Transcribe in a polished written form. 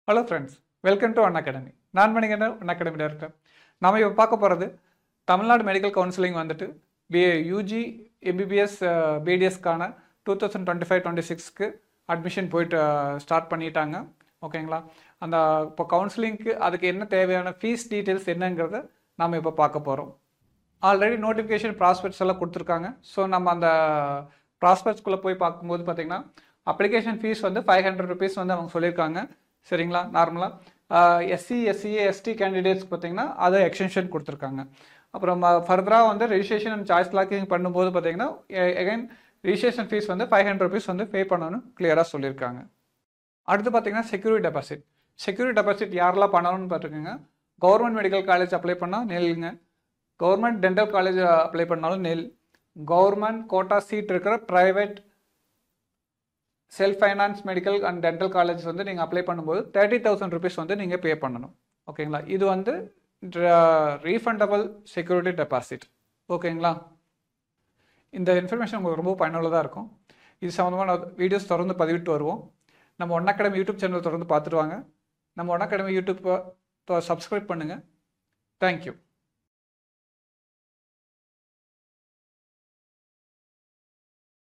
Hello friends, welcome to an academy. நான் Manikandan, an academy director. நம்ம இப்போ பார்க்க போகிறது தமிழ்நாடு மெடிக்கல் கவுன்சிலிங் வந்துட்டு யூஜி எம்பிபிஎஸ் பிடிஎஸ்க்கான 2025-26க்கு அட்மிஷன் போயிட்டு ஸ்டார்ட் பண்ணிட்டாங்க. ஓகேங்களா? அந்த இப்போ கவுன்சிலிங்க்கு அதுக்கு என்ன தேவையான ஃபீஸ் டீட்டெயில்ஸ் என்னங்கிறத நம்ம இப்போ பார்க்க போகிறோம். ஆல்ரெடி நோட்டிஃபிகேஷன் ப்ராஸ்பெக்ட்ஸ் எல்லாம் கொடுத்துருக்காங்க. ஸோ நம்ம அந்த ப்ராஸ்பெக்ட்ஸ்குள்ளே போய் பார்க்கும்போது பார்த்திங்கன்னா அப்ளிகேஷன் ஃபீஸ் வந்து 500 ருபீஸ் வந்து அவங்க சொல்லியிருக்காங்க. சரிங்களா? நார்மலாக எஸ்சி எஸ்சிஏ எஸ்டி கேண்டிடேட்ஸ்க்கு பார்த்தீங்கன்னா அதை எக்ஸ்டென்ஷன் கொடுத்துருக்காங்க. அப்புறம் ஃபர்தராக வந்து ரெஜிஸ்ட்ரேஷன் அண்ட் சாய்ஸ் லாக்கிங் பண்ணும்போது பார்த்தீங்கன்னா எகைன் ரிஜிஸ்ட்ரேஷன் ஃபீஸ் வந்து 500 ருபீஸ் வந்து பே பண்ணணும்னு கிளியராக சொல்லியிருக்காங்க. அடுத்து பார்த்தீங்கன்னா செக்யூரிட்டி டெபாசிட். செக்யூரிட்டி டெபாசிட் யாரெல்லாம் பண்ணணும்னு பார்த்துக்கோங்க. கவர்மெண்ட் மெடிக்கல் காலேஜ் அப்ளை பண்ணால் நெல்லுங்க. கவர்மெண்ட் டென்டல் காலேஜ் அப்ளை பண்ணாலும் நெல். கவர்மெண்ட் கோட்டா சீட் இருக்கிற private self finance medical and dental college வந்து நீங்கள் அப்ளை பண்ணும்போது 30,000 ருபீஸ் வந்து நீங்கள் பே பண்ணணும். ஓகேங்களா? இது வந்து ரீஃபண்டபிள் செக்யூரிட்டி டெபாசிட். ஓகேங்களா? இந்த இன்ஃபர்மேஷன் உங்களுக்கு ரொம்ப பயனுள்ளதாக இருக்கும். இது சம்மந்தமான வீடியோஸ் தொடர்ந்து பதிவிட்டு வருவோம். நம்ம ஒன் அகாடமி யூடியூப் சேனல் தொடர்ந்து பார்த்துட்டு வாங்க. நம்ம ஒன் அகாடமி யூடியூப் சப்ஸ்கிரைப் பண்ணுங்கள். தேங்க்யூ.